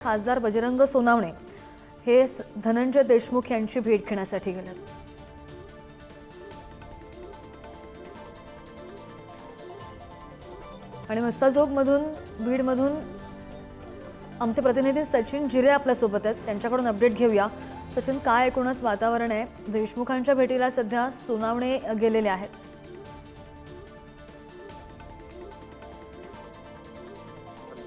खासदार बजरंग सोनावणे हे धनंजय देशमुख यांची भेट घेण्यासाठी गेले। आणि मस्साजोगमधून बीडमधून आमचे प्रतिनिधी सचिन जिरे आपल्या सोबत आहेत, त्यांच्याकडून अपडेट घेऊया। सचिन, काय एकूणच वातावरण आहे? देशमुखांच्या भेटीला सध्या सोनावणे गेलेले आहेत।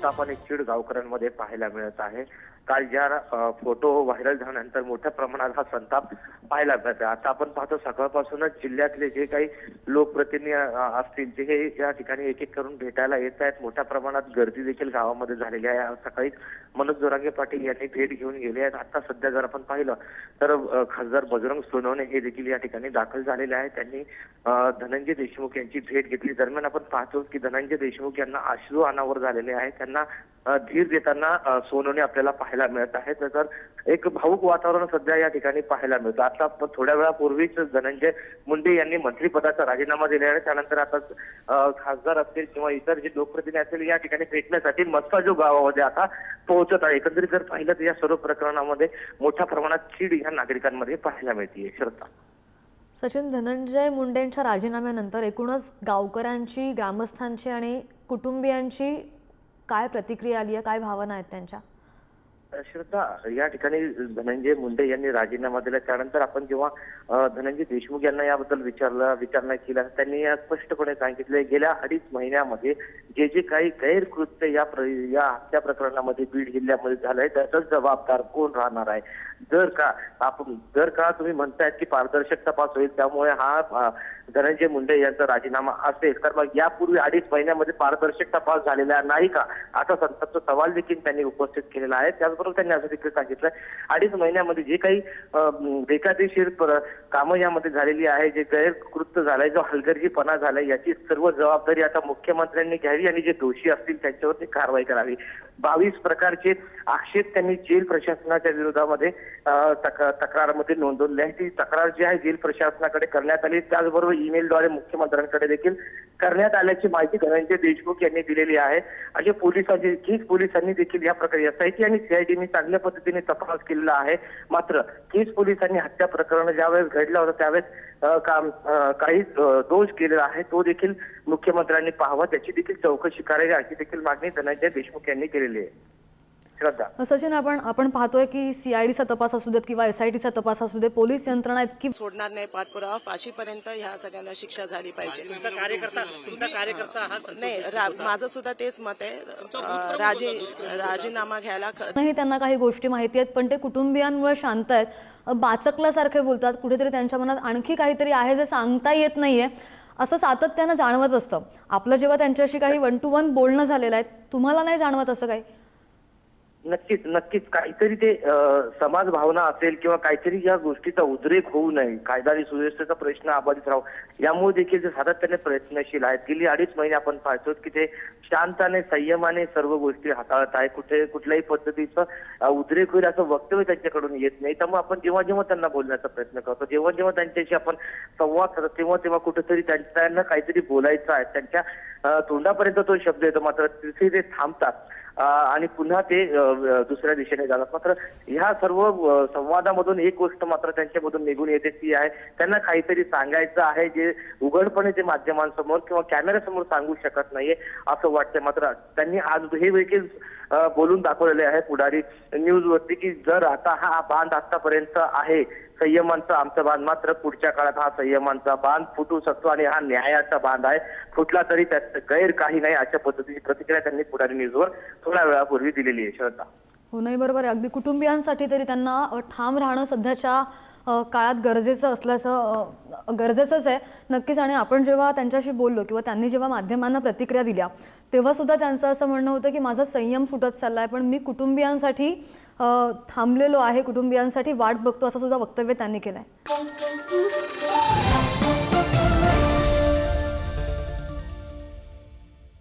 संताप आणि चीड गावकऱ्यांमध्ये पाहायला मिळत आहे। काल ज्या फोटो व्हायरल झाल्यानंतर मोठ्या प्रमाणात हा संताप पाहायला मिळतो। आता आपण पाहतो सकाळपासूनच जिल्ह्यातले जे काही लोकप्रतिनिधी असतील जे हे या ठिकाणी एक एक करून भेटायला येत आहेत। मोठ्या प्रमाणात गर्दी देखील गावामध्ये झालेली आहे। सकाळी मनोज जोरांगे पाटील यांनी भेट घेऊन गेले आहेत। आता सध्या जर आपण पाहिलं तर खासदार बजरंग सोनवणे हे देखील या ठिकाणी दाखल झालेले आहेत। त्यांनी धनंजय देशमुख यांची भेट घेतली। दरम्यान आपण पाहतो की धनंजय देशमुख यांना अश्रू अनावर झालेले आहे। त्यांना धीर देताना सोनवणे आपल्याला पाहायला मिळत आहे। तर एक भावुक वातावरण सध्या या ठिकाणी पाहायला मिळतं। आता थोड्या वेळापूर्वीच धनंजय मुंडे यांनी मंत्रिपदाचा राजीनामा दिला आहे। त्यानंतर आता खासदार असतील किंवा इतर जे लोकप्रतिनिधी असतील या ठिकाणी भेटण्यासाठी मस्साजोग गावामध्ये आता पोहोचत आहे। एकंदरीत जर पाहिलं तर या सर्व प्रकरणामध्ये मोठ्या प्रमाणात चीड या नागरिकांमध्ये पाहायला मिळते। श्रद्धा, सचिन, धनंजय मुंडेंच्या राजीनाम्यानंतर एकूणच गावकऱ्यांची, ग्रामस्थांची आणि कुटुंबियांची काय प्रतिक्रिया आली आहे? काय भावना आहेत त्यांच्या? श्रद्धा, या ठिकाणी धनंजय मुंडे यांनी राजीनामा दिला। त्यानंतर आपण जेव्हा धनंजय देशमुख यांना याबद्दल विचारणा केली, त्यांनी स्पष्टपणे सांगितले गेल्या 2.5 महिन्यामध्ये जे काही गैरकृत्य या हत्या प्रकरणामध्ये बीड जिल्ह्यामध्ये झालंय त्याचा जबाबदार कोण राहणार आहे। जर का तुम्ही म्हणतायत की पारदर्शक तपास होईल त्यामुळे हा धनंजय मुंडे यांचा राजीनामा असेल तर मग यापूर्वी 2.5 महिन्यामध्ये पारदर्शक तपास झालेला नाही का, असा संतप्त सवाल देखील त्यांनी उपस्थित केलेला आहे। त्याचबरोबर त्यांनी असं देखील सांगितलं 2.5 महिन्यामध्ये जे काही बेकायदेशीर कामं यामध्ये झालेली आहे, जे गैरकृत्य झालंय, जो हलगर्जीपणा झालाय, याची सर्व जबाबदारी आता मुख्यमंत्र्यांनी घ्यावी आणि जे दोषी असतील त्यांच्यावरती कारवाई करावी। 22 प्रकारचे आक्षेप त्यांनी जेल प्रशासनाच्या विरोधामध्ये तक्रारमध्ये नोंदवली आहे। ती तक्रार जी आहे जेल प्रशासनाकडे करण्यात आली, त्याचबरोबर ईमेलद्वारे मुख्यमंत्र्यांकडे देखील करण्यात आल्याची माहिती धनंजय देशमुख यांनी दिलेली आहे। असे पोलिसांनी देखील या प्रकारे एसआयटी आणि सीआयडीने चांगल्या पद्धतीने तपास केलेला आहे। मात्र केस पोलिसांनी हत्या प्रकरण ज्यावेळेस घडलं होतं त्यावेळेस काही दोष केलेला आहे, तो देखील मुख्यमंत्र्यांनी पाहावा, त्याची देखील चौकशी करावी अशी देखील मागणी धनंजय देशमुख यांनी केलेली आहे। श्रद्धा, सचिन, आपण पाहतोय की सीआयडीचा तपास असू देत किंवा एसआयटीचा तपास असू दे, पोलीस यंत्रणा इतकी सोडणार नाही, पाठपुरावा फाशीपर्यंत ह्या सगळ्यांना शिक्षा झाली पाहिजे। तुमचा कार्यकर्ता हा नाही, माझं सुद्धा तेच मत आहे, राजीनामा घ्यायला। नाही, त्यांना काही गोष्टी माहिती आहेत पण ते कुटुंबियांमुळे शांत आहेत, बाचकल्यासारखे बोलतात, कुठेतरी त्यांच्या मनात आणखी काहीतरी आहे जे सांगता येत नाहीये असं सातत्यानं जाणवत असतं। आपलं जेव्हा त्यांच्याशी काही 1 to 1 बोलणं झालेलं आहे, तुम्हाला नाही जाणवत असं काही? नक्कीच काहीतरी ते समाज भावना असेल किंवा काहीतरी या गोष्टीचा उद्रेक होऊ नये, कायदा आणि सुव्यवस्थेचा प्रश्न अबाधित राहावा, यामुळे देखील ते सातत्याने प्रयत्नशील आहेत। गेली 2.5 महिने आपण पाहतो की ते शांताने, संयमाने सर्व गोष्टी हाताळत आहे। कुठल्याही पद्धतीचं उद्रेक होईल असं वक्तव्य त्यांच्याकडून येत नाही। त्यामुळे आपण जेव्हा त्यांना बोलण्याचा प्रयत्न करतो, जेव्हा त्यांच्याशी आपण संवाद करतो तेव्हा कुठेतरी त्यांना काहीतरी बोलायचं आहे, त्यांच्या तोंडापर्यंत तो शब्द येतो, मात्र तिथे ते थांबतात आणि पुन्हा ते दुसऱ्या दिशेने जातात। मात्र ह्या सर्व संवादामधून एक गोष्ट मात्र त्यांच्यामधून निघून येते, ती आहे त्यांना काहीतरी सांगायचं आहे जे उघडपणे ते माध्यमांसमोर किंवा कॅमेऱ्यासमोर सांगू शकत नाहीये असं वाटतंय। मात्र त्यांनी आज हे देखील बोलून दाखवलेले आहे पुढारी न्यूजवरती की जर आता हा बांध आतापर्यंत आहे संयमांचा आमचा बांध, मात्र पुढच्या काळात हा संयमांचा बांध फुटू शकतो आणि हा न्यायाचा बांध आहे, फुटला तरी त्यात गैर काही नाही, अशा पद्धतीची प्रतिक्रिया त्यांनी पुढारी न्यूजवर थोड्या वेळापूर्वी दिलेली आहे। श्रद्धा, हो, नाही, बरोबर आहे। अगदी कुटुंबियांसाठी तरी त्यांना ठाम राहणं सध्याच्या काळात गरजेचंच आहे नक्कीच। आणि आपण जेव्हा त्यांच्याशी बोललो किंवा त्यांनी जेव्हा माध्यमांना प्रतिक्रिया दिल्या तेव्हा सुद्धा त्यांचं असं म्हणणं होतं की माझा संयम सुटत चाललाय, पण मी कुटुंबियांसाठी थांबलेलो आहे, कुटुंबियांसाठी वाट बघतो, असं सुद्धा वक्तव्य त्यांनी केलंय।